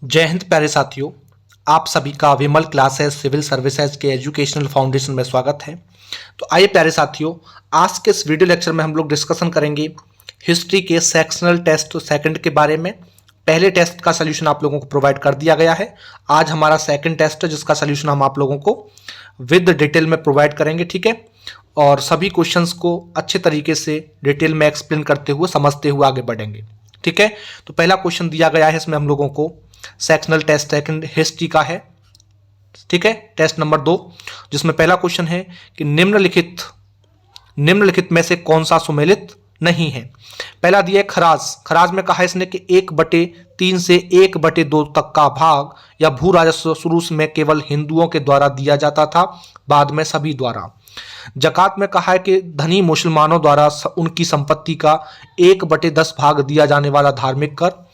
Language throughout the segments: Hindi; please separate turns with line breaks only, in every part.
जय हिंद प्यारे साथियों, आप सभी का विमल क्लासेस सिविल सर्विसेज के एजुकेशनल फाउंडेशन में स्वागत है। तो आइए प्यारे साथियों, आज के इस वीडियो लेक्चर में हम लोग डिस्कशन करेंगे हिस्ट्री के सेक्शनल टेस्ट सेकंड के बारे में। पहले टेस्ट का सोल्यूशन आप लोगों को प्रोवाइड कर दिया गया है। आज हमारा सेकंड टेस्ट है जिसका सोल्यूशन हम आप लोगों को विद डिटेल में प्रोवाइड करेंगे, ठीक है। और सभी क्वेश्चंस को अच्छे तरीके से डिटेल में एक्सप्लेन करते हुए समझते हुए आगे बढ़ेंगे, ठीक है। तो पहला क्वेश्चन दिया गया है इसमें हम लोगों को सेक्शनल टेस्ट सेकंड हिस्ट्री का है, ठीक है। टेस्ट नंबर 2 जिसमें पहला क्वेश्चन है कि निम्नलिखित में से कौन सा सुमेलित नहीं है। पहला दिया है खराज। खराज में कहा इसने कि 1/3 से 1/2 तक का भाग या भू राजस्व शुरू में केवल हिंदुओं के द्वारा दिया जाता था, बाद में सभी द्वारा। जकात में कहा है कि धनी मुसलमानों द्वारा उनकी संपत्ति का 1/10 भाग दिया जाने वाला धार्मिक कर।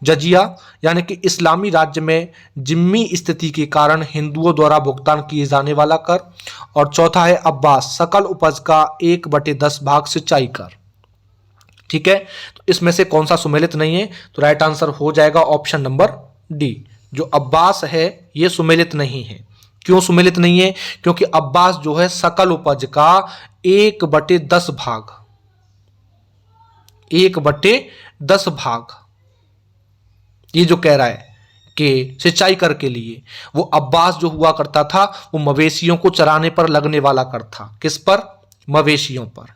जजिया यानी कि इस्लामी राज्य में जिम्मी स्थिति के कारण हिंदुओं द्वारा भुगतान किए जाने वाला कर। और चौथा है अब्बास, सकल उपज का 1/10 भाग सिंचाई कर, ठीक है। तो इसमें से कौन सा सुमेलित नहीं है, तो राइट आंसर हो जाएगा ऑप्शन नंबर डी, जो अब्बास है ये सुमेलित नहीं है। क्यों सुमेलित नहीं है? क्योंकि अब्बास जो है सकल उपज का 1/10 भाग, 1/10 भाग ये जो कह रहा है कि सिंचाई कर के लिए, वो अब्बास जो हुआ करता था वो मवेशियों को चराने पर लगने वाला कर था। किस पर? मवेशियों पर,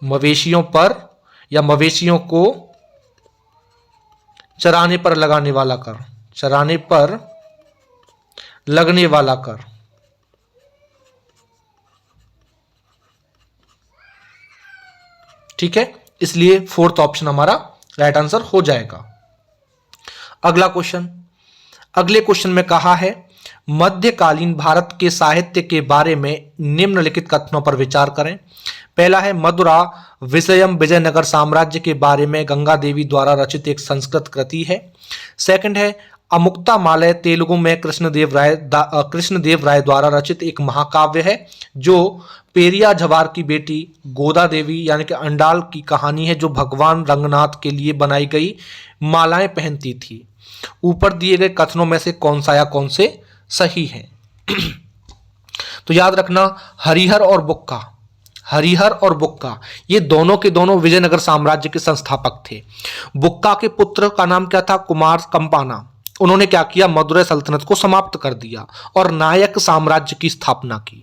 मवेशियों पर या मवेशियों को चराने पर लगाने वाला कर, चराने पर लगने वाला कर, ठीक है। इसलिए फोर्थ ऑप्शन हमारा राइट आंसर हो जाएगा। अगला क्वेश्चन, अगले क्वेश्चन में कहा है मध्यकालीन भारत के साहित्य के बारे में निम्नलिखित कथनों पर विचार करें। पहला है मधुरा विजयम, विजयनगर साम्राज्य के बारे में गंगा देवी द्वारा रचित एक संस्कृत कृति है। सेकंड है अमुक्ता मालय, तेलुगु में कृष्णदेव राय द्वारा रचित एक महाकाव्य है जो पेरिया जवार की बेटी गोदा देवी यानी कि अंडाल की कहानी है, जो भगवान रंगनाथ के लिए बनाई गई मालाएं पहनती थी। ऊपर दिए गए कथनों में से कौन सा या कौन से सही है? तो याद रखना, हरिहर और बुक्का, हरिहर और बुक्का ये दोनों के दोनों विजयनगर साम्राज्य के संस्थापक थे। बुक्का के पुत्र का नाम क्या था? कुमार कंपाना। उन्होंने क्या किया? मदुरै सल्तनत को समाप्त कर दिया और नायक साम्राज्य की स्थापना की।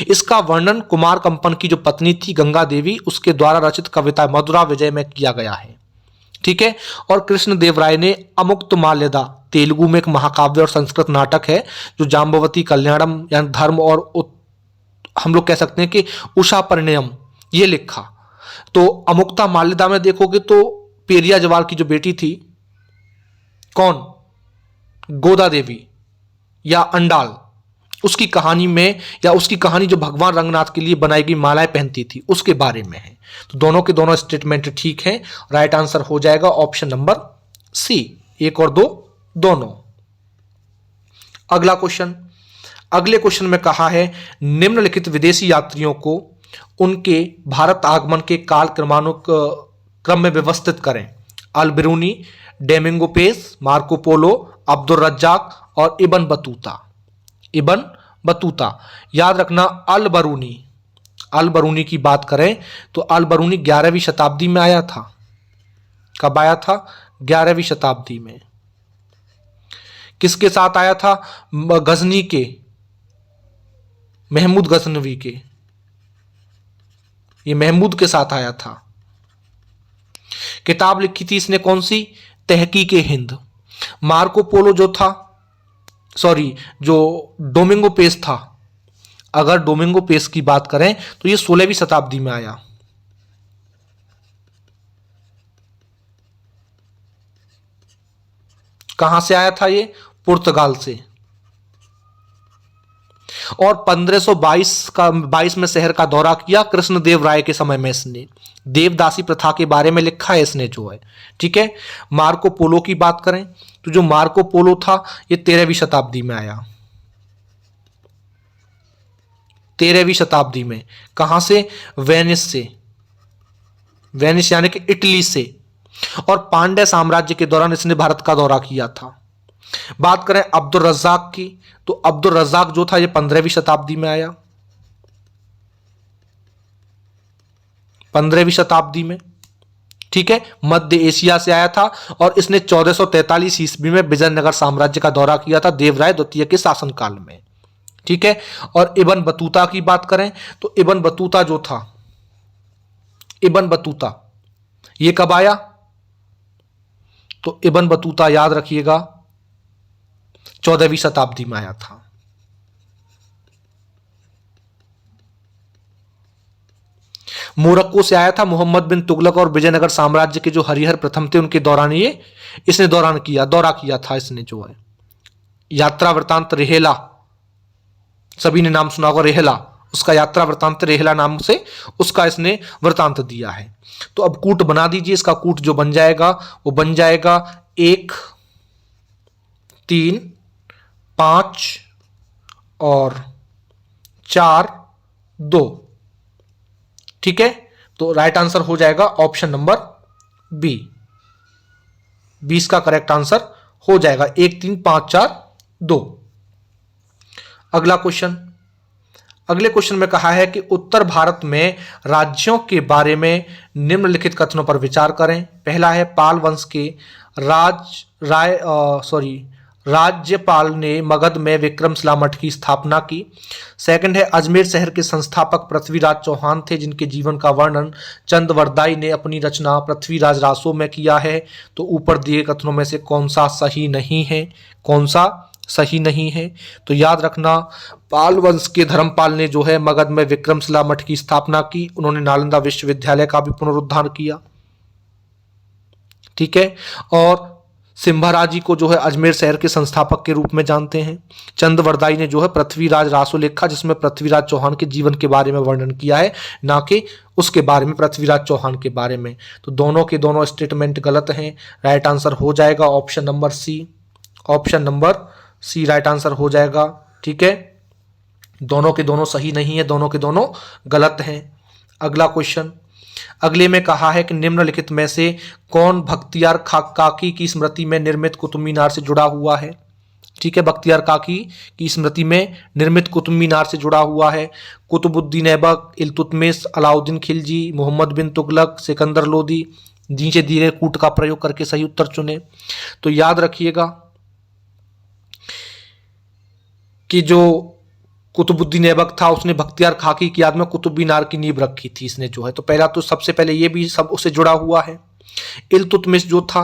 इसका वर्णन कुमार कंपन की जो पत्नी थी गंगा देवी, उसके द्वारा रचित कविता मधुरा विजय में किया गया है, ठीक है। और कृष्णदेव राय ने अमुक्त माल्यदा, तेलुगु में एक महाकाव्य और संस्कृत नाटक है जो जाम्बवती कल्याणम यानी धर्म और हम लोग कह सकते हैं कि उषा परिणयम, ये लिखा। तो अमुक्ता माल्यदा में देखोगे तो पेरिया जवार की जो बेटी थी, कौन? गोदा देवी या अंडाल, उसकी कहानी में या उसकी कहानी जो भगवान रंगनाथ के लिए बनाई गई मालाएं पहनती थी उसके बारे में है। तो दोनों के दोनों स्टेटमेंट ठीक है। राइट आंसर हो जाएगा ऑप्शन नंबर सी, 1 और 2 दोनों। अगला क्वेश्चन, अगले क्वेश्चन में कहा है निम्नलिखित विदेशी यात्रियों को उनके भारत आगमन के काल क्रम में व्यवस्थित करें। Al Biruni, Domingo Paes, Marco Polo, Abdul Razzaq और इबन बतूता। इबन बतूता, याद रखना अल बरूनी, अल बरूनी की बात करें तो अल बरूनी 11वीं शताब्दी में आया था। कब आया था? 11वीं शताब्दी में। किसके साथ आया था? गजनी के, महमूद गजनवी के, ये महमूद के साथ आया था। किताब लिखी थी इसने कौन सी? तहकीके हिंद। मार्को पोलो जो था, सॉरी जो डोमिंगो पेस था, अगर डोमिंगो पेस की बात करें तो ये 16वीं शताब्दी में आया। कहां से आया था ये? पुर्तगाल से। और 1522 में शहर का दौरा किया कृष्णदेव राय के समय में। इसने देवदासी प्रथा के बारे में लिखा है इसने जो है, ठीक है। मार्को पोलो की बात करें तो जो मार्को पोलो था ये 13वीं शताब्दी में आया। 13वीं शताब्दी में। कहां से? वेनिस से, वेनिस यानी कि इटली से। और पांड्य साम्राज्य के दौरान इसने भारत का दौरा किया था। बात करें अब्दुल रज्जाक की, तो अब्दुल रज्जाक जो था ये 15वीं शताब्दी में आया, 15वीं शताब्दी में, ठीक है, मध्य एशिया से आया था और इसने 1443 ईस्वी में विजयनगर साम्राज्य का दौरा किया था देवराय द्वितीय के शासनकाल में, ठीक है। और इब्न बतूता की बात करें तो इब्न बतूता जो था, इब्न बतूता ये कब आया, तो इब्न बतूता याद रखिएगा 14वीं शताब्दी में आया था। मोरक्को से आया था मोहम्मद बिन तुगलक और विजयनगर साम्राज्य के जो हरिहर प्रथम थे उनके दौरान ये इसने दौरा किया था। इसने जो है यात्रा वृतांत रेहला, सभी ने नाम सुना होगा रेहला, उसका यात्रा वृतांत रेहला नाम से उसका इसने वृतांत दिया है। तो अब कूट बना दीजिए, इसका कूट जो बन जाएगा वो बन जाएगा 1, 3, 5 और 4, 2, ठीक है। तो राइट आंसर हो जाएगा ऑप्शन नंबर बी, 20 का करेक्ट आंसर हो जाएगा 1, 3, 5, 4, 2। अगला क्वेश्चन, अगले क्वेश्चन में कहा है कि उत्तर भारत में राज्यों के बारे में निम्नलिखित कथनों पर विचार करें। पहला है पाल वंश के राज्यपाल ने मगध में विक्रमशिला मठ की स्थापना की। सेकंड है अजमेर शहर के संस्थापक पृथ्वीराज चौहान थे जिनके जीवन का वर्णन चंदवरदाई ने अपनी रचना पृथ्वीराज रासो में किया है। तो ऊपर दिए कथनों में से कौन सा सही नहीं है, कौन सा सही नहीं है? तो याद रखना पाल वंश के धर्मपाल ने जो है मगध में विक्रमशिला मठ की स्थापना की, उन्होंने नालंदा विश्वविद्यालय का भी पुनरुद्धार किया, ठीक है। और सिंभाराजी को जो है अजमेर शहर के संस्थापक के रूप में जानते हैं। चंदवरदाई ने जो है पृथ्वीराज रासो लिखा जिसमें पृथ्वीराज चौहान के जीवन के बारे में वर्णन किया है, ना कि उसके बारे में पृथ्वीराज चौहान के बारे में। तो दोनों के दोनों स्टेटमेंट गलत हैं। राइट आंसर हो जाएगा option number C, option number C right answer हो जाएगा, ठीक है। दोनों के दोनों सही नहीं है, दोनों के दोनों गलत हैं। अगला क्वेश्चन, अगले में कहा है कि निम्नलिखित में से कौन बख्तियार काकी की स्मृति में निर्मित कुतुब मीनार से जुड़ा हुआ है, ठीक है। बख्तियार काकी की स्मृति में निर्मित कुतुब मीनार से जुड़ा हुआ है कुतुबुद्दीन ऐबक, इल्तुतमिश, अलाउद्दीन खिलजी, मोहम्मद बिन तुगलक, सिकंदर लोदी। नीचे दिए गए कूट का प्रयोग करके सही उत्तर चुने। तो याद रखिएगा कि जो कुतुबुद्दीन ऐबक था उसने बख्तियार खाकी की याद में कुतुब मीनार की नींव रखी थी इसने जो है। तो पहला तो सबसे पहले ये भी सब उससे जुड़ा हुआ है। इल्तुतमिश जो था,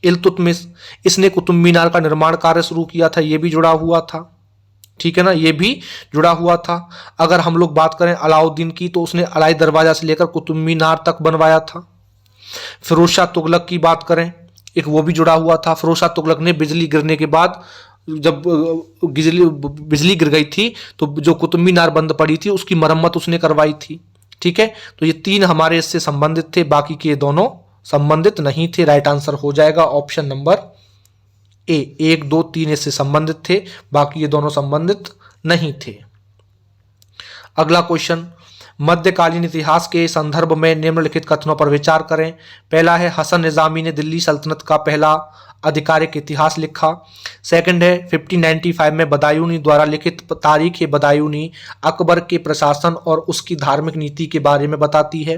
इल्तुतमिश इसने कुतुब मीनार का निर्माण कार्य शुरू किया था, ये भी जुड़ा हुआ था, ठीक है ना, ये भी जुड़ा हुआ था। अगर हम लोग बात करें अलाउद्दीन की तो उसने अलाई दरवाजा से लेकर कुतुब मीनार तक बनवाया था। फिरोज शाह तुगलक की बात करें, एक वो भी जुड़ा हुआ था। फिरोज शाह तुगलक ने बिजली गिरने के बाद जब बिजली गिर गई थी तो जो कुतुब मीनार बंद पड़ी थी उसकी मरम्मत उसने करवाई थी, ठीक है। तो ये तीन हमारे इससे संबंधित थे, बाकी के दोनों संबंधित नहीं थे। राइट आंसर हो जाएगा ऑप्शन नंबर ए, 1, 2, 3 इससे संबंधित थे, बाकी ये दोनों संबंधित नहीं थे। अगला क्वेश्चन, मध्यकालीन इतिहास के संदर्भ में निम्नलिखित कथनों पर विचार करें। पहला है हसन निजामी ने दिल्ली सल्तनत का पहला आधिकारिक इतिहास लिखा। सेकंड है 1595 में बदायूनी द्वारा लिखित तारीख बदायूनी अकबर के प्रशासन और उसकी धार्मिक नीति के बारे में बताती है।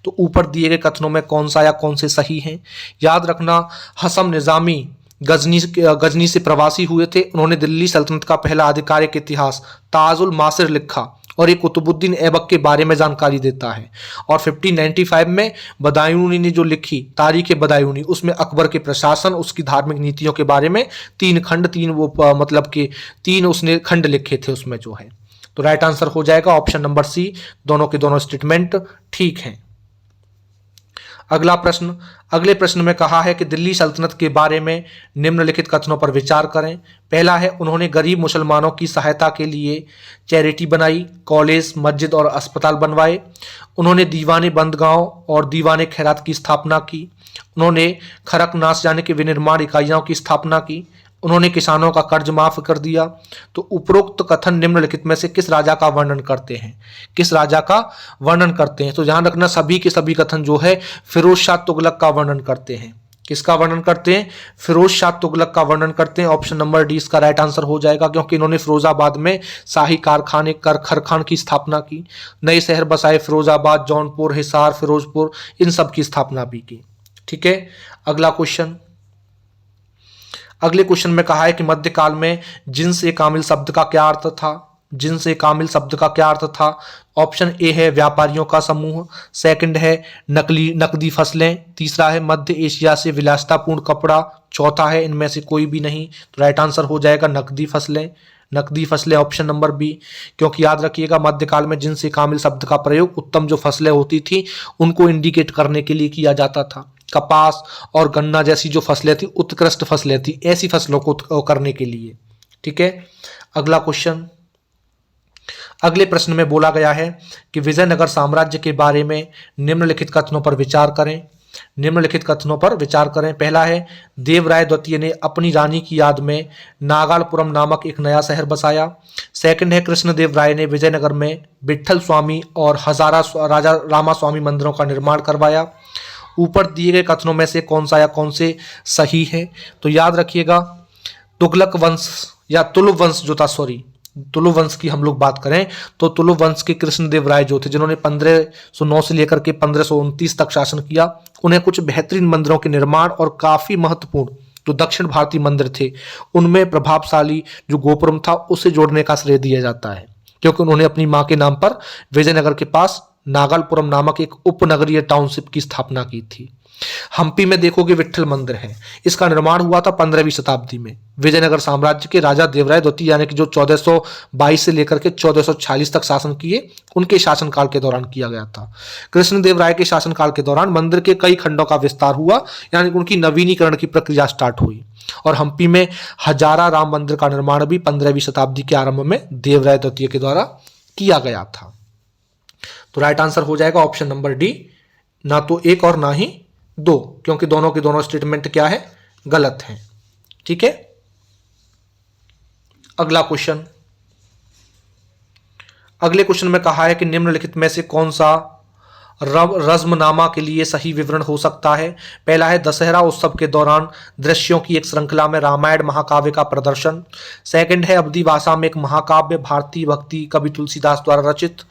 तो ऊपर दिए गए कथनों में कौन सा या कौन से सही हैं? याद रखना हसन निजामी गजनी से प्रवासी हुए थे, उन्होंने दिल्ली सल्तनत का पहला आधिकारिक इतिहास ताजुल मासिर लिखा और ये कुतुबुद्दीन ऐबक के बारे में जानकारी देता है। और 1595 में बदायूनी ने जो लिखी तारीख बदायूनी उसमें अकबर के प्रशासन उसकी धार्मिक नीतियों के बारे में 3 खंड मतलब कि 3 उसने खंड लिखे थे उसमें जो है। तो राइट आंसर हो जाएगा ऑप्शन नंबर सी, दोनों के दोनों स्टेटमेंट ठीक हैं। अगला प्रश्न, अगले प्रश्न में कहा है कि दिल्ली सल्तनत के बारे में निम्नलिखित कथनों पर विचार करें। पहला है उन्होंने गरीब मुसलमानों की सहायता के लिए चैरिटी बनाई, कॉलेज, मस्जिद और अस्पताल बनवाए। उन्होंने दीवाने बंदगांव और दीवाने खैरात की स्थापना की। उन्होंने खरक नाश जाने के विनिर्माण इकाइयों की स्थापना की। उन्होंने किसानों का कर्ज माफ कर दिया। तो उपरोक्त कथन निम्नलिखित में से किस राजा का वर्णन करते हैं? किस राजा का वर्णन करते हैं? तो ध्यान रखना सभी के सभी कथन जो है फिरोज शाह तुगलक का वर्णन करते हैं। किसका वर्णन करते हैं? फिरोज शाह तुगलक का वर्णन करते हैं। ऑप्शन नंबर डी इसका राइट आंसर हो जाएगा, क्योंकि इन्होंने फिरोजाबाद में शाही कारखाने खरखान की स्थापना की, नए शहर बसाए फिरोजाबाद, जौनपुर, हिसार, फिरोजपुर, इन सब की स्थापना भी की। ठीक है, अगला क्वेश्चन। अगले क्वेश्चन में कहा है कि मध्यकाल में जिन्स ए कामिल शब्द का क्या अर्थ था? जिन्स ए कामिल शब्द का क्या अर्थ था? ऑप्शन ए है व्यापारियों का समूह, सेकंड है नकदी फसलें, तीसरा है मध्य एशिया से विलासितापूर्ण कपड़ा, चौथा है इनमें से कोई भी नहीं। तो राइट आंसर हो जाएगा नकदी फसलें। नकदी फसलें ऑप्शन नंबर बी, क्योंकि याद रखिएगा मध्यकाल में जिन्स ए कामिल शब्द का प्रयोग उत्तम जो फसलें होती थी उनको इंडिकेट करने के लिए किया जाता था। कपास और गन्ना जैसी जो फसलें थी उत्कृष्ट फसलें थी, ऐसी फसलों को करने के लिए। ठीक है, अगला क्वेश्चन। अगले प्रश्न में बोला गया है कि विजयनगर साम्राज्य के बारे में निम्नलिखित कथनों पर विचार करें। निम्नलिखित कथनों पर विचार करें। पहला है देवराय द्वितीय ने अपनी रानी की याद में नागालपुरम नामक एक नया शहर बसाया। सेकंड है कृष्णदेव राय ने विजयनगर में विट्ठल स्वामी और हजारा राजा रामास्वामी मंदिरों का निर्माण करवाया। ऊपर दिए गए कथनों में से कौन सा या कौन से सही है? तो याद रखिएगा तुगलक वंश या तुलुव वंश जो था, तुलुव वंश की हम लोग बात करें तो तुलुव वंश के कृष्णदेव राय जो थे जिन्होंने 1509 से लेकर के 1529 तक शासन किया, उन्हें कुछ बेहतरीन मंदिरों के निर्माण और काफी महत्वपूर्ण जो दक्षिण भारतीय मंदिर थे उनमें प्रभावशाली जो गोपुरम था उसे जोड़ने का श्रेय दिया जाता है, क्योंकि उन्होंने अपनी मां के नाम पर विजयनगर के पास नागालपुरम नामक एक उपनगरीय टाउनशिप की स्थापना की थी। हम्पी में देखोगे विट्ठल मंदिर है, इसका निर्माण हुआ था 15वीं शताब्दी में विजयनगर साम्राज्य के राजा देवराय द्वितीय यानी कि जो 1422 से लेकर के 1446 तक शासन किए उनके शासनकाल के दौरान किया गया था। कृष्णदेव राय के शासनकाल के दौरान मंदिर के कई खंडों का विस्तार हुआ, यानी उनकी नवीनीकरण की प्रक्रिया स्टार्ट हुई और हम्पी में हजारा राम मंदिर का निर्माण भी 15वीं शताब्दी के आरंभ में देवराय द्वितीय के द्वारा किया गया था। तो राइट आंसर हो जाएगा ऑप्शन नंबर डी, ना तो एक और ना ही दो, क्योंकि दोनों के दोनों स्टेटमेंट क्या है? गलत हैं। ठीक है, अगला क्वेश्चन। अगले क्वेश्चन में कहा है कि निम्नलिखित में से कौन सा रज़्मनामा के लिए सही विवरण हो सकता है? पहला है दशहरा उत्सव के दौरान दृश्यों की एक श्रृंखला में रामायण महाकाव्य का प्रदर्शन। सेकंड है अवधी भाषा में एक महाकाव्य भारतीय भक्ति कवि तुलसीदास द्वारा रचित।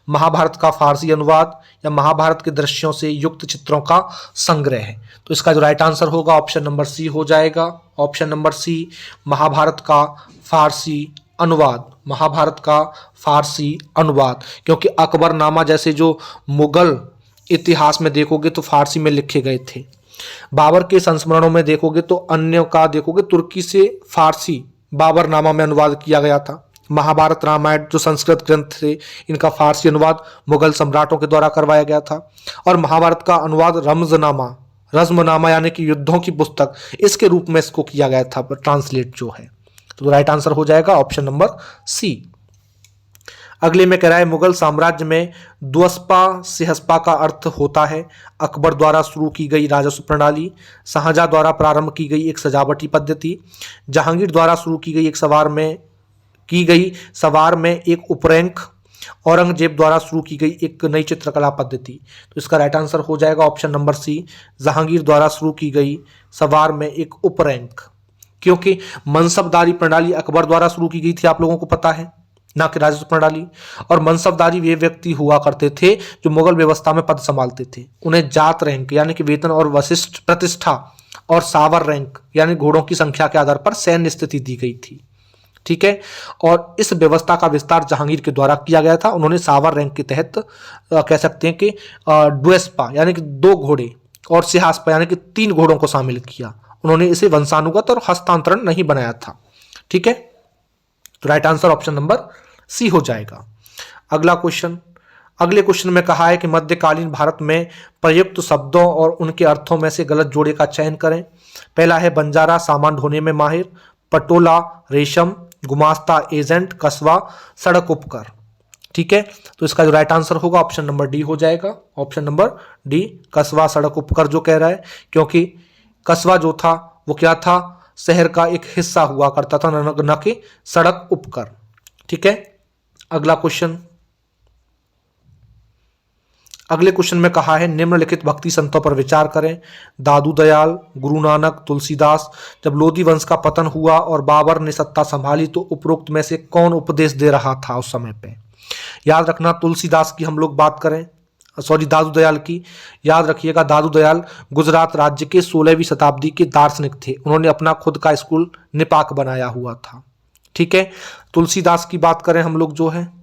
महाभारत का फारसी अनुवाद या महाभारत के दृश्यों से युक्त चित्रों का संग्रह है। तो इसका जो राइट आंसर होगा ऑप्शन नंबर सी हो जाएगा। ऑप्शन नंबर सी, महाभारत का फारसी अनुवाद। महाभारत का फारसी अनुवाद, क्योंकि अकबरनामा जैसे जो मुगल इतिहास में देखोगे तो फारसी में लिखे गए थे। बाबर के संस्मरणों में देखोगे तो अन्य का देखोगे तुर्की से फारसी बाबरनामा में अनुवाद किया गया था। महाभारत रामायण जो संस्कृत ग्रंथ थे इनका फारसी अनुवाद मुगल सम्राटों के द्वारा करवाया गया था। और महाभारत का अनुवाद रज़्मनामा यानी कि युद्धों की पुस्तक, इसके रूप में इसको किया गया था ट्रांसलेट जो है। तो राइट आंसर हो जाएगा ऑप्शन नंबर सी। अगले में कह रहा है मुगल साम्राज्य में द्वस्पा सिहस्पा का अर्थ होता है अकबर द्वारा शुरू की गई राजस्व प्रणाली, शाहजहां द्वारा प्रारंभ की गई एक सजावटी पद्धति, जहांगीर द्वारा शुरू की गई सवार में एक उपरैंक, औरंगजेब द्वारा शुरू की गई एक नई चित्रकला पद्धति। तो इसका राइट आंसर हो जाएगा ऑप्शन नंबर सी, जहांगीर द्वारा शुरू की गई सवार में एक उपरैंक, क्योंकि मनसबदारी प्रणाली अकबर द्वारा शुरू की गई थी, आप लोगों को पता है, ना कि राजस्व प्रणाली। और मनसबदारी वे व्यक्ति हुआ करते थे जो मुगल व्यवस्था में पद संभालते थे, उन्हें जात रैंक यानी कि वेतन और वशिष्ठ प्रतिष्ठा और सावर रैंक यानी घोड़ों की संख्या के आधार पर सैन्य स्थिति दी गई थी। ठीक है, और इस व्यवस्था का विस्तार जहांगीर के द्वारा किया गया था। उन्होंने सावर रैंक के तहत कह सकते हैं कि द्वेस्पा यानी कि 2 घोड़े और सिहास्पा यानी कि 3 घोड़ों को शामिल किया। उन्होंने इसे वंशानुगत और हस्तांतरण नहीं बनाया था। ठीक है, तो right answer option number C हो जाएगा। अगला क्वेश्चन। अगले क्वेश्चन में कहा है कि मध्यकालीन भारत में प्रयुक्त शब्दों और उनके अर्थों में से गलत जोड़े का चयन करें। पहला है बंजारा सामान ढोने में माहिर, पटोला रेशम, गुमास्ता एजेंट, कस्बा सड़क उपकर। ठीक है, तो इसका जो राइट आंसर होगा ऑप्शन नंबर डी हो जाएगा। ऑप्शन नंबर डी, कस्बा सड़क उपकर जो कह रहा है, क्योंकि कस्बा जो था वो क्या था? शहर का एक हिस्सा हुआ करता था, न कि सड़क उपकर। ठीक है, अगला क्वेश्चन। अगले क्वेश्चन में कहा है निम्नलिखित भक्ति संतों पर विचार करें। दादू दयाल, गुरु नानक, तुलसीदास। जब लोधी वंश का पतन हुआ और बाबर ने सत्ता संभाली तो उपरोक्त में से कौन उपदेश दे रहा था उस समय पे? याद रखना, तुलसीदास की हम लोग बात करें, सॉरी दादू दयाल की, याद रखिएगा दादू दयाल गुजरात राज्य के 16वीं शताब्दी के दार्शनिक थे। उन्होंने अपना खुद का स्कूल निपाक बनाया हुआ था। ठीक है, तुलसीदास की बात करें हम लोग जो है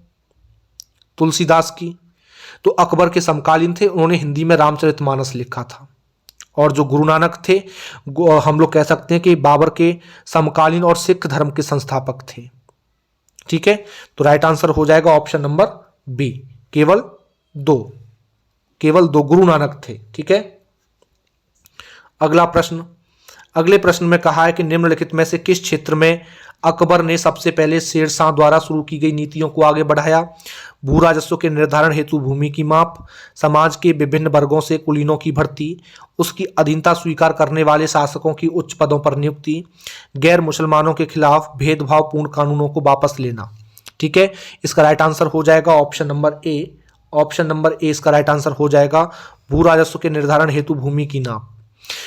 तुलसीदास की, तो अकबर के समकालीन थे। उन्होंने हिंदी में रामचरितमानस लिखा था। और जो गुरु नानक थे हम लोग कह सकते हैं कि बाबर के समकालीन और सिख धर्म के संस्थापक थे। ठीक है, तो राइट आंसर हो जाएगा ऑप्शन नंबर बी, केवल दो गुरु नानक थे। ठीक है, अगला प्रश्न। अगले प्रश्न में कहा है कि निम्नलिखित में से किस क्षेत्र में अकबर ने सबसे पहले शेरशाह द्वारा शुरू की गई नीतियों को आगे बढ़ाया? भू राजस्व के निर्धारण हेतु भूमि की माप, समाज के विभिन्न वर्गों से कुलीनों की भर्ती, उसकी अधीनता स्वीकार करने वाले शासकों की उच्च पदों पर नियुक्ति, गैर मुसलमानों के खिलाफ भेदभावपूर्ण कानूनों को वापस लेना। ठीक है, इसका राइट आंसर हो जाएगा option number A. Option number A इसका राइट आंसर हो जाएगा, भू राजस्व के निर्धारण हेतु भूमि की नाप।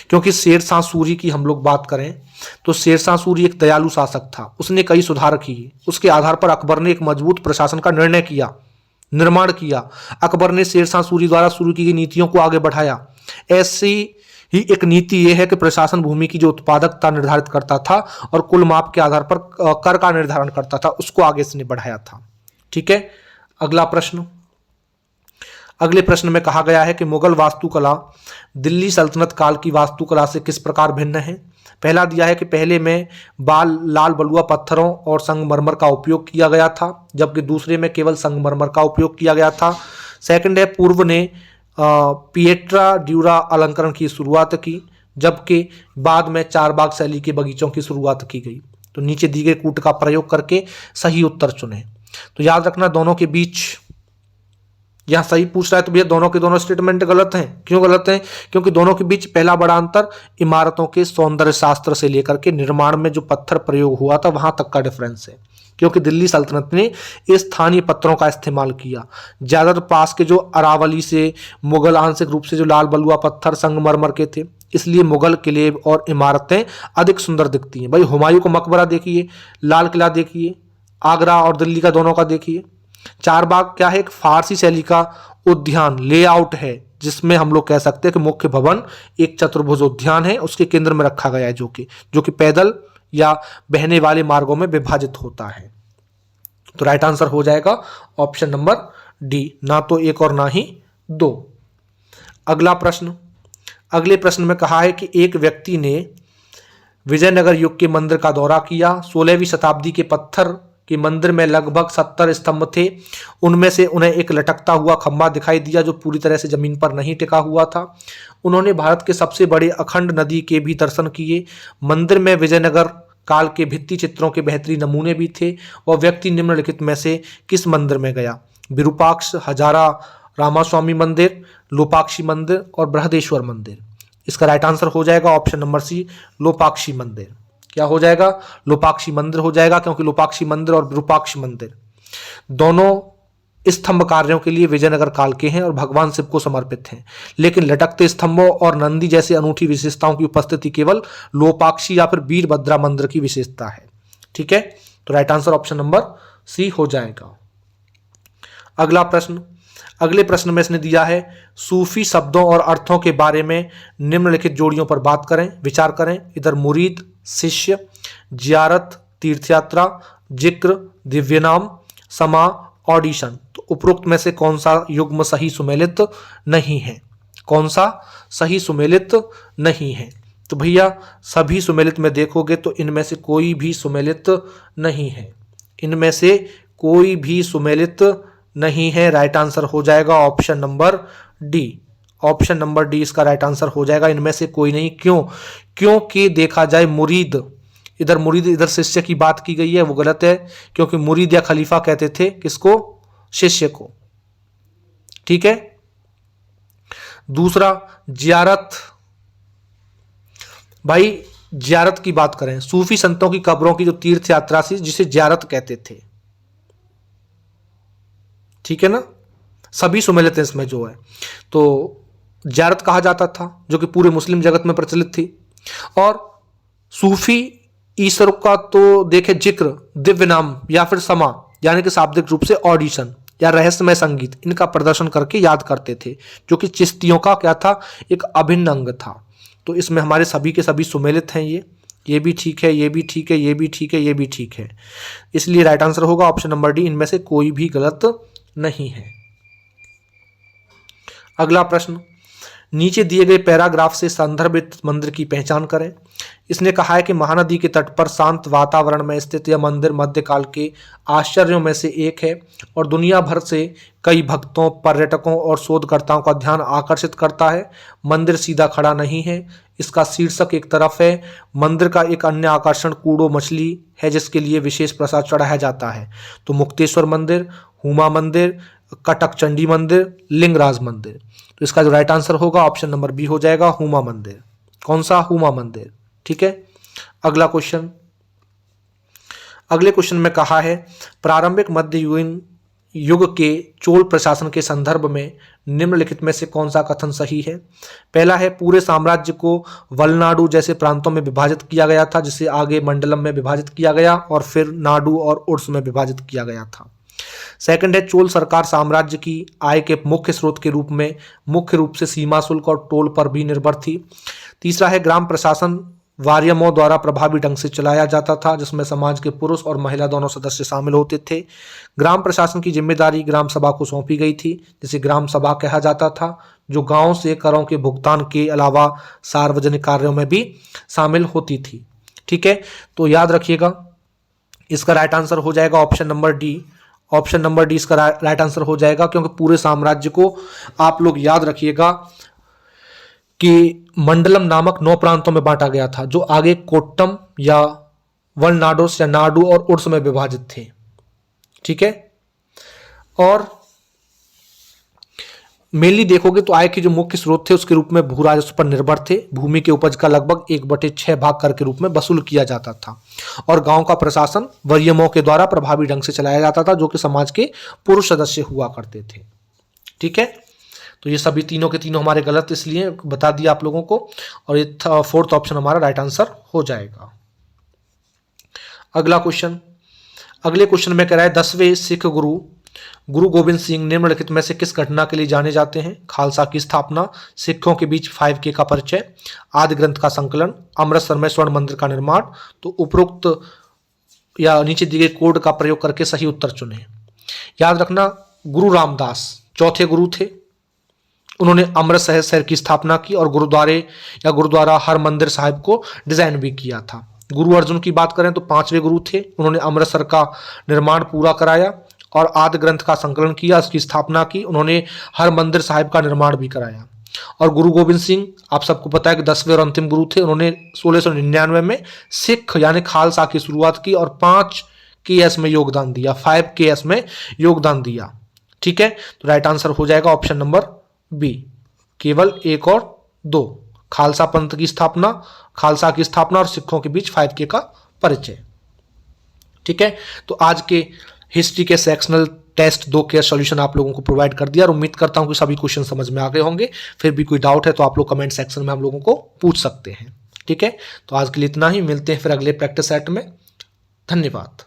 क्योंकि शेरशाह सूरी की हम लोग बात करें तो शेरशाह सूरी एक दयालु शासक था, उसने कई सुधार किए। उसके आधार पर अकबर ने एक मजबूत प्रशासन का निर्माण किया। अकबर ने शेरशाह सूरी द्वारा शुरू की गई नीतियों को आगे बढ़ाया। ऐसी ही एक नीति यह है कि प्रशासन भूमि की जो उत्पादकता निर्धारित करता था और कुल माप के आधार पर कर का निर्धारण करता था, उसको आगे इसने बढ़ाया था। ठीक है, अगला प्रश्न। अगले प्रश्न में कहा गया है कि मुगल वास्तुकला दिल्ली सल्तनत काल की वास्तुकला से किस प्रकार भिन्न है? पहला दिया है कि पहले में लाल बलुआ पत्थरों और संगमरमर का उपयोग किया गया था, जबकि दूसरे में केवल संगमरमर का उपयोग किया गया था। सेकंड है पूर्व ने पिएट्रा ड्यूरा अलंकरण की शुरुआत की, जबकि बाद में चारबाग शैली के बगीचों की शुरुआत की गई। तो नीचे दी गई कूट का प्रयोग करके सही उत्तर चुने। तो याद रखना दोनों के बीच, यहां सही पूछ रहा है तो भैया दोनों के दोनों स्टेटमेंट गलत हैं। क्यों गलत हैं? क्योंकि दोनों के बीच पहला बड़ा अंतर इमारतों के सौंदर्य शास्त्र से लेकर के निर्माण में जो पत्थर प्रयोग हुआ था वहां तक का डिफरेंस है। क्योंकि दिल्ली सल्तनत ने स्थानीय पत्थरों का इस्तेमाल किया। ज्यादातर पास के जो अरावली से मुगल आंशिक रूप से जो लाल बलुआ पत्थर संगमरमर के थे, इसलिए मुगल किले और इमारतें अधिक सुंदर दिखती हैं। भाई हुमायूं का मकबरा देखिए, लाल किला देखिए, आगरा और दिल्ली का दोनों का देखिए। चारबाग क्या है? एक फारसी शैली का उद्यान लेआउट है, जिसमें हम लोग कह सकते हैं कि मुख्य भवन एक चतुर्भुज उद्यान है, उसके केंद्र में रखा गया है, जो कि पैदल या बहने वाले मार्गों में विभाजित होता है। तो राइट आंसर हो जाएगा ऑप्शन नंबर डी, ना तो एक और ना ही दो। अगला प्रश्न। अगले प्रश्न में कहा है कि एक व्यक्ति ने विजयनगर युग के मंदिर का दौरा किया। 16वीं शताब्दी के पत्थर कि मंदिर में लगभग 70 स्तंभ थे। उनमें से उन्हें एक लटकता हुआ खंभा दिखाई दिया जो पूरी तरह से जमीन पर नहीं टिका हुआ था। उन्होंने भारत के सबसे बड़े अखंड नदी के भी दर्शन किए। मंदिर में विजयनगर काल के भित्ति चित्रों के बेहतरीन नमूने भी थे। वह व्यक्ति निम्नलिखित में से किस मंदिर में गया? विरूपाक्ष, हजारा रामास्वामी मंदिर, लोपाक्षी मंदिर और बृहदेश्वर मंदिर। इसका राइट आंसर हो जाएगा ऑप्शन नंबर सी, लोपाक्षी मंदिर। क्या हो जाएगा? लोपाक्षी मंदिर हो जाएगा, क्योंकि लोपाक्षी मंदिर और विरूपाक्ष मंदिर दोनों स्तंभ कार्यों के लिए विजयनगर काल के हैं और भगवान शिव को समर्पित हैं। लेकिन लटकते स्तंभों और नंदी जैसी अनूठी विशेषताओं की उपस्थिति केवल लोपाक्षी या फिर वीरभद्रा मंदिर की विशेषता है। ठीक है, तो right answer option number C हो जाएगा। अगला प्रश्न। अगले प्रश्न में इसने दिया है सूफी शब्दों और अर्थों के बारे में निम्नलिखित जोड़ियों पर बात करें, विचार करें। इधर मुरीद, शिष्य, जियारत, तीर्थयात्रा, जिक्र, दिव्य नाम, समा, ऑडिशन। तो उपरोक्त में से कौन सा युग्म सही सुमेलित नहीं है? कौन सा सही सुमेलित नहीं है? तो भैया सभी सुमेलित में देखोगे तो इनमें से कोई भी सुमेलित नहीं है। इनमें से कोई भी सुमेलित नहीं है। राइट आंसर हो जाएगा option number D. Option number D इसका राइट आंसर हो जाएगा, इनमें से कोई नहीं। क्यों? क्योंकि देखा जाए मुरीद इधर शिष्य की बात की गई है, वो गलत है। क्योंकि मुरीद या खलीफा कहते थे किसको? शिष्य को। ठीक है। दूसरा जियारत। भाई जियारत की बात करें, सूफी संतों की कब्रों की जो तीर्थ यात्रा थी जिसे जियारत कहते थे, ठीक है ना, सभी सुमेलित हैं इसमें जो है, तो जियारत कहा जाता था जो कि पूरे मुस्लिम जगत में प्रचलित थी। और सूफी ईश्वर का तो देखे जिक्र, दिव्य नाम या फिर समा यानी कि शाब्दिक रूप से ऑडिशन या रहस्यमय संगीत, इनका प्रदर्शन करके याद करते थे, जो कि चिश्तियों का क्या था, एक अभिन्न अंग था। तो इसमें हमारे सभी के सभी सुमेलित हैं, ये भी ठीक है, ये भी ठीक है, ये भी ठीक है, ये भी ठीक है, इसलिए राइट आंसर होगा ऑप्शन नंबर डी, इनमें से कोई भी गलत नहीं है। अगला प्रश्न, नीचे दिए गए पैराग्राफ से संदर्भित मंदिर की पहचान करें। इसने कहा है कि महानदी के तट पर शांत वातावरण में स्थित यह मंदिर मध्यकाल के आश्चर्यों में से एक है और दुनिया भर से कई भक्तों, पर्यटकों और शोधकर्ताओं का ध्यान आकर्षित करता है। मंदिर सीधा खड़ा नहीं है, इसका शीर्षक एक तरफ है। मंदिर का एक अन्य आकर्षण कूड़ो मछली है जिसके लिए विशेष प्रसाद चढ़ाया जाता है। तो मुक्तेश्वर मंदिर, हुमा मंदिर, कटक चंडी मंदिर, लिंगराज मंदिर। तो इसका जो राइट आंसर होगा ऑप्शन नंबर बी हो जाएगा, हुमा मंदिर। कौन सा? हुमा मंदिर। ठीक है। अगला क्वेश्चन, अगले क्वेश्चन में कहा है प्रारंभिक मध्ययुगीन युग के चोल प्रशासन के संदर्भ में निम्नलिखित में से कौन सा कथन सही है? पहला है पूरे साम्राज्य को वलनाडु जैसे प्रांतों में विभाजित किया गया था, जिसे आगे मंडलम में विभाजित किया गया और फिर नाडु और उर्स में विभाजित किया गया था। सेकंड है चोल सरकार साम्राज्य की आय के मुख्य स्रोत के रूप में मुख्य रूप से सीमा शुल्क और टोल पर भी निर्भर थी। तीसरा है ग्राम प्रशासन वार्यमों द्वारा प्रभावी ढंग से चलाया जाता था, जिसमें समाज के पुरुष और महिला दोनों सदस्य शामिल होते थे। ग्राम प्रशासन की जिम्मेदारी ग्राम सभा को सौंपी गई थी, जिसे ग्राम सभा कहा जाता था, जो गांव से करों के भुगतान के अलावा सार्वजनिक कार्यों में भी शामिल होती थी। ठीक है, तो याद रखिएगा इसका राइट आंसर हो जाएगा option number D. Option number D इसका राइट आंसर हो जाएगा, क्योंकि पूरे साम्राज्य को आप लोग याद रखिएगा कि मंडलम नामक 9 प्रांतों में बांटा गया था, जो आगे कोट्टम या वलनाडोस या नाडु और उर्स में विभाजित थे। ठीक है, और मेनली देखोगे तो आय के जो मुख्य स्रोत थे उसके रूप में भू राजस्व पर निर्भर थे। भूमि के उपज का लगभग 1/6 भाग कर के रूप में वसूल किया जाता था और गांव का प्रशासन वर्यमों के द्वारा प्रभावी ढंग से चलाया जाता था, जो कि समाज के पुरुष सदस्य हुआ करते थे। ठीक है, तो ये सभी तीनों के तीनों हमारे गलत इसलिए बता दिया आप लोगों को, और ये फोर्थ ऑप्शन हमारा राइट आंसर हो जाएगा। अगला क्वेश्चन, अगले क्वेश्चन में कह रहा है 10वें सिख गुरु गुरु गोविंद सिंह निम्नलिखित में से किस घटना के लिए जाने जाते हैं? खालसा की स्थापना, सिखों के बीच 5K का परिचय, आदि ग्रंथ का संकलन, अमृतसर में स्वर्ण मंदिर का निर्माण। तो उपरोक्त या नीचे दिए गए कोड का प्रयोग करके सही उत्तर चुनें। याद रखना गुरु रामदास चौथे गुरु थे, उन्होंने अमृतसर शहर की स्थापना की और गुरुद्वारा हरमंदिर साहिब को डिजाइन भी किया था। गुरु अर्जुन की बात करें तो 5वें गुरु थे, उन्होंने अमृतसर का निर्माण पूरा कराया और आदि ग्रंथ का संकलन किया, उसकी स्थापना की, उन्होंने हरमंदिर साहिब का निर्माण भी कराया। और गुरु गोविंद सिंह आप सबको पता है कि 10वें और अंतिम गुरु थे, उन्होंने 1699 में सिख यानी खालसा की शुरुआत की और 5KS में योगदान दिया, 5KS में योगदान दिया। ठीक है, तो राइट आंसर हो जाएगा ऑप्शन नंबर बी, केवल 1 और 2, खालसा पंथ की स्थापना, खालसा की स्थापना और सिखों के बीच 5K का परिचय। ठीक है, तो आज के हिस्ट्री के सेक्शनल टेस्ट 2 के सॉल्यूशन आप लोगों को प्रोवाइड कर दिया और उम्मीद करता हूं कि सभी क्वेश्चन समझ में आ गए होंगे। फिर भी कोई डाउट है तो आप लोग कमेंट सेक्शन में हम लोगों को पूछ सकते हैं। ठीक है, तो आज के लिए इतना ही, मिलते हैं फिर अगले प्रैक्टिस सेट में। धन्यवाद।